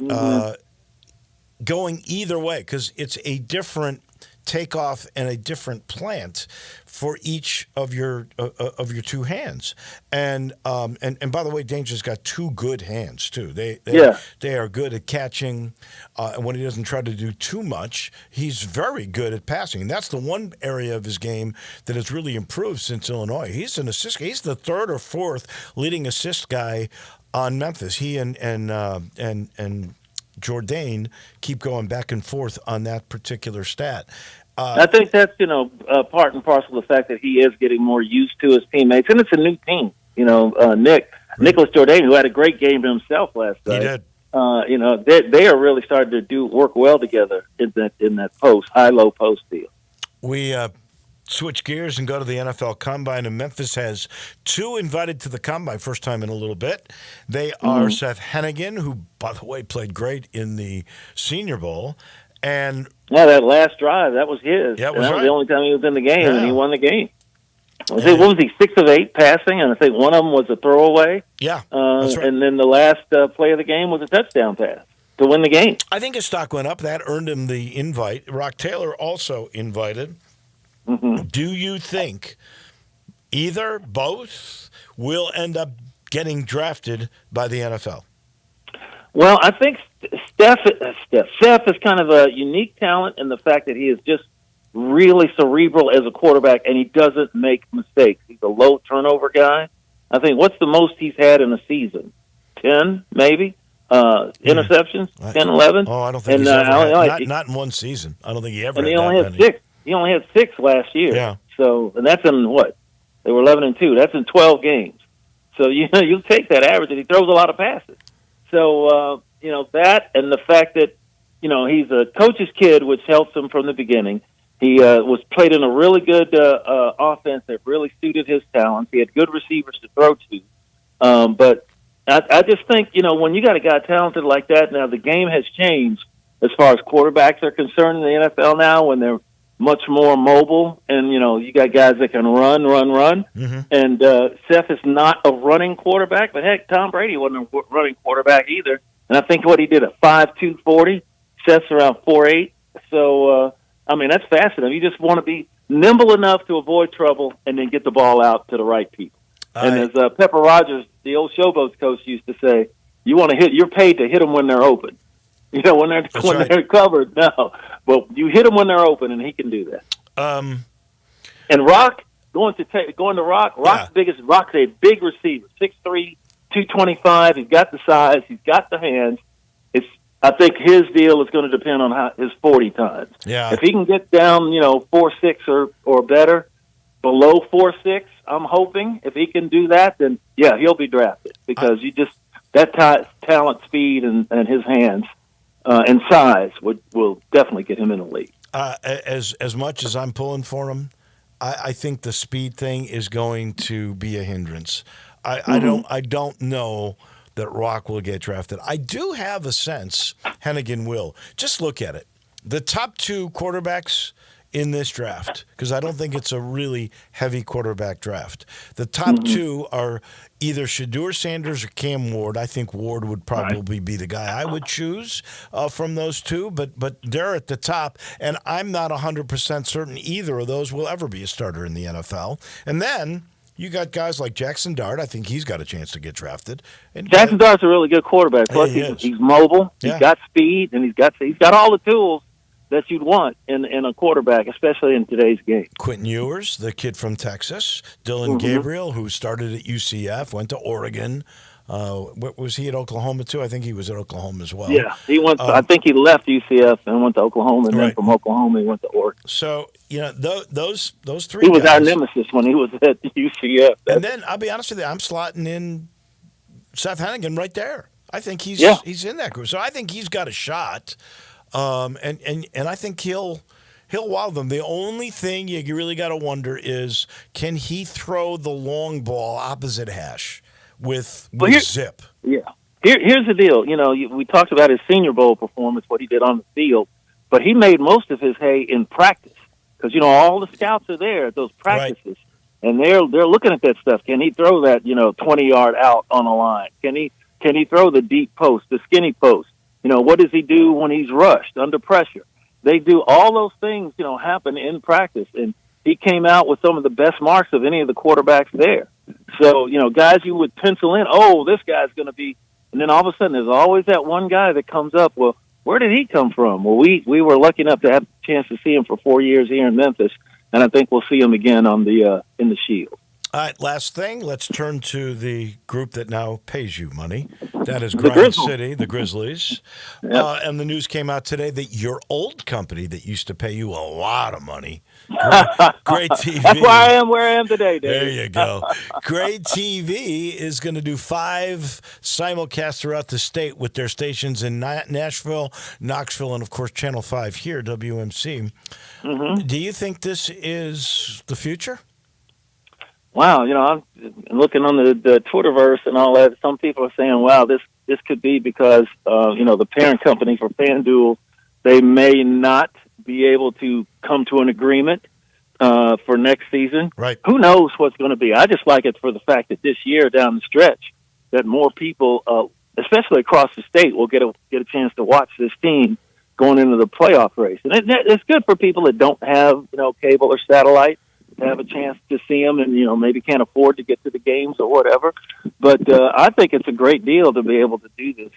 going either way, because it's a different takeoff and a different plant for each of your two hands. And by the way, Danger's got two good hands too. They are good at catching, and when he doesn't try to do too much, he's very good at passing. And that's the one area of his game that has really improved since Illinois. He's an assist. He's the third or fourth leading assist guy on Memphis. He and Jourdain keep going back and forth on that particular stat. I think that's, part and parcel of the fact that he is getting more used to his teammates, and it's a new team. Nicholas Jourdain, who had a great game himself last night. He did. They are really starting to work well together in that high-low post deal. We switch gears and go to the NFL Combine, and Memphis has 2 invited to the Combine, first time in a little bit. They are Seth Hennigan, who, by the way, played great in the Senior Bowl, and that last drive, that was his. Yeah, that was the only time he was in the game, and he won the game. What was he, 6 of 8 passing, and I think one of them was a throwaway. Yeah, that's right. And then the last play of the game was a touchdown pass to win the game. I think his stock went up. That earned him the invite. Rock Taylor also invited. Do you think both will end up getting drafted by the NFL? Well, I think Seth is kind of a unique talent in the fact that he is just really cerebral as a quarterback, and he doesn't make mistakes. He's a low turnover guy. I think what's the most he's had in a season? 10, maybe? Interceptions? 10, 11? Oh, I don't think he's ever had, not in one season. I don't think he ever had only that had many. 6. He only had 6 last year. Yeah. So, and that's in what? They were 11-2. That's in 12 games. So, you take that average, and he throws a lot of passes. So, that and the fact that, he's a coach's kid, which helps him from the beginning. He was played in a really good offense that really suited his talents. He had good receivers to throw to. But I just think, when you got a guy talented like that, now the game has changed as far as quarterbacks are concerned in the NFL now, when they're much more mobile, and you got guys that can run. And Seth is not a running quarterback, but heck, Tom Brady wasn't a running quarterback either. And I think what he did at 5'2", 40, Seth's around 4'8". So that's fascinating. You just want to be nimble enough to avoid trouble and then get the ball out to the right people. And as Pepper Rogers, the old Showboats coach, used to say, you're paid to hit them when they're open. When they're covered, no. But you hit him when they're open, and he can do that. And Rock, going to Rock, Rock's a big receiver, 6'3", 225. He's got the size. He's got the hands. I think his deal is going to depend on his 40 times. Yeah. If he can get down, 4.6 or better, below 4.6, I'm hoping. If he can do that, then he'll be drafted, because that talent, speed, and his hands and size will definitely get him in the league. As much as I'm pulling for him, I think the speed thing is going to be a hindrance. I don't know that Rock will get drafted. I do have a sense Hennigan will. Just look at it. The top 2 quarterbacks in this draft, because I don't think it's a really heavy quarterback draft. The top 2 are either Shedeur Sanders or Cam Ward. I think Ward would probably be the guy I would choose from those 2, but they're at the top, and I'm not 100% certain either of those will ever be a starter in the NFL. And then you got guys like Jackson Dart. I think he's got a chance to get drafted. And Jackson Dart's a really good quarterback. Plus, he's mobile. Yeah. He's got speed, and he's got all the tools that you'd want in a quarterback, especially in today's game. Quentin Ewers, the kid from Texas. Dylan Gabriel, who started at UCF, went to Oregon. Was he at Oklahoma too? I think he was at Oklahoma as well. Yeah, he went. I think he left UCF and went to Oklahoma, and then from Oklahoma he went to Oregon. So those 3. He was guys, our nemesis when he was at UCF. And then I'll be honest with you, I'm slotting in Seth Hennigan right there. I think he's in that group, so I think he's got a shot. And I think he'll wow them. The only thing you really got to wonder is, can he throw the long ball opposite hash with zip? Yeah. Here's the deal. We talked about his Senior Bowl performance, what he did on the field, but he made most of his hay in practice, because all the scouts are there at those practices, and they're looking at that stuff. Can he throw that 20-yard out on a line? Can he throw the deep post, the skinny post? What does he do when he's rushed under pressure? They do all those things, happen in practice. And he came out with some of the best marks of any of the quarterbacks there. So, guys you would pencil in, this guy's going to be, and then all of a sudden there's always that one guy that comes up. Well, where did he come from? Well, we were lucky enough to have a chance to see him for 4 years here in Memphis, and I think we'll see him again on in the Shield. All right, last thing. Let's turn to the group that now pays you money. That is The Grind Grizzlies. City, the Grizzlies. Yep. And the news came out today that your old company that used to pay you a lot of money, Great TV. That's why I am where I am today, Dave. There you go. Great TV is going to do 5 simulcasts throughout the state with their stations in Nashville, Knoxville, and, of course, Channel 5 here, WMC. Mm-hmm. Do you think this is the future? Wow, I'm looking on the Twitterverse and all that. Some people are saying, wow, this could be because, the parent company for FanDuel, they may not be able to come to an agreement for next season. Right. Who knows what's going to be? I just like it for the fact that this year down the stretch, that more people, especially across the state, will get a chance to watch this team going into the playoff race. And it's good for people that don't have, cable or satellite to have a chance to see them and, maybe can't afford to get to the games or whatever. But I think it's a great deal to be able to do this,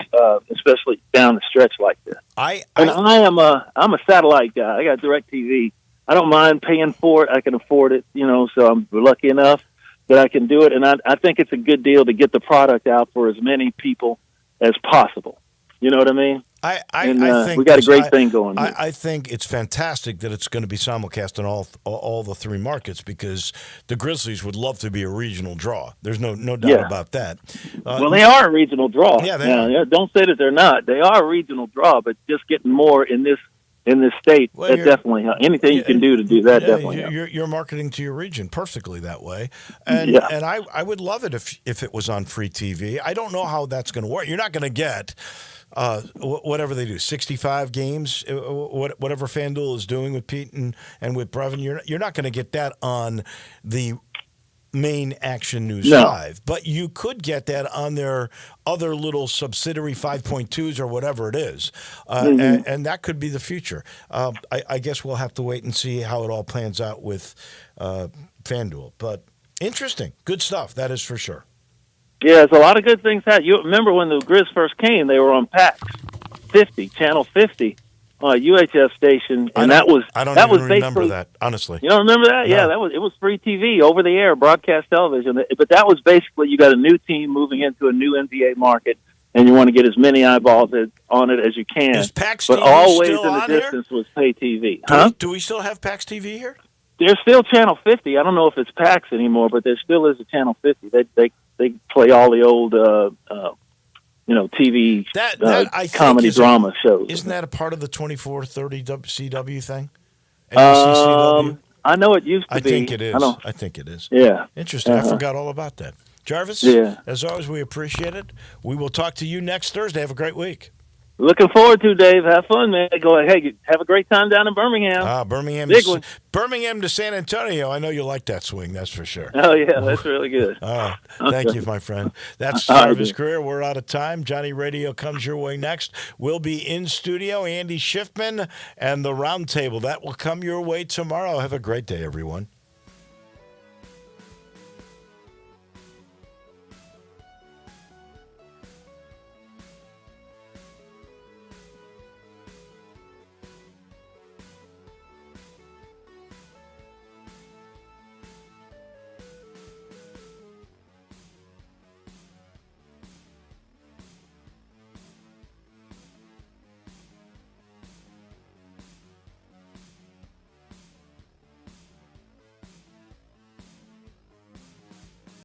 especially down the stretch like this. I'm a satellite guy. I got DirecTV. I don't mind paying for it. I can afford it, so I'm lucky enough that I can do it. And I think it's a good deal to get the product out for as many people as possible. You know what I mean? I think we got a great thing going. I think it's fantastic that it's going to be simulcast in all the 3 markets because the Grizzlies would love to be a regional draw. There's no doubt about that. Well, they are a regional draw. Yeah, they are. Yeah, don't say that they're not. They are a regional draw, but just getting more in this state, that definitely anything you can do to do that definitely. You're marketing to your region perfectly that way, and I would love it if it was on free TV. I don't know how that's going to work. You're not going to get. Whatever they do, 65 games, whatever FanDuel is doing with Pete and with Brevin, you're not going to get that on the main Action News 5. But you could get that on their other little subsidiary 5.2s or whatever it is. And that could be the future. I guess we'll have to wait and see how it all plans out with FanDuel. But interesting. Good stuff, that is for sure. Yeah, there's a lot of good things happening. You remember when the Grizz first came, they were on PAX 50, Channel 50, UHF station, and I don't was remember that, honestly. You don't remember that? No. Yeah, it was free TV, over the air, broadcast television. But that was basically you got a new team moving into a new NBA market, and you want to get as many eyeballs on it as you can. Is PAX but TV always still in the on distance was pay TV. Do we still have PAX TV here? There's still Channel 50. I don't know if it's PAX anymore, but there still is a Channel 50. They play all the old, TV comedy drama shows. Isn't that a part of the 24/30 CW thing? CW? I know it used to be. I think it is. I think it is. Yeah. Interesting. I forgot all about that. Jarvis, as always, we appreciate it. We will talk to you next Thursday. Have a great week. Looking forward to, Dave. Have fun, man. Hey, have a great time down in Birmingham. Birmingham. Big one. Birmingham to San Antonio. I know you like that swing, that's for sure. Oh, yeah, that's really good. Thank you, my friend. That's Jarvis Greer. We're out of time. Johnny Radio comes your way next. We'll be in studio. Andy Schiffman and the Roundtable. That will come your way tomorrow. Have a great day, everyone.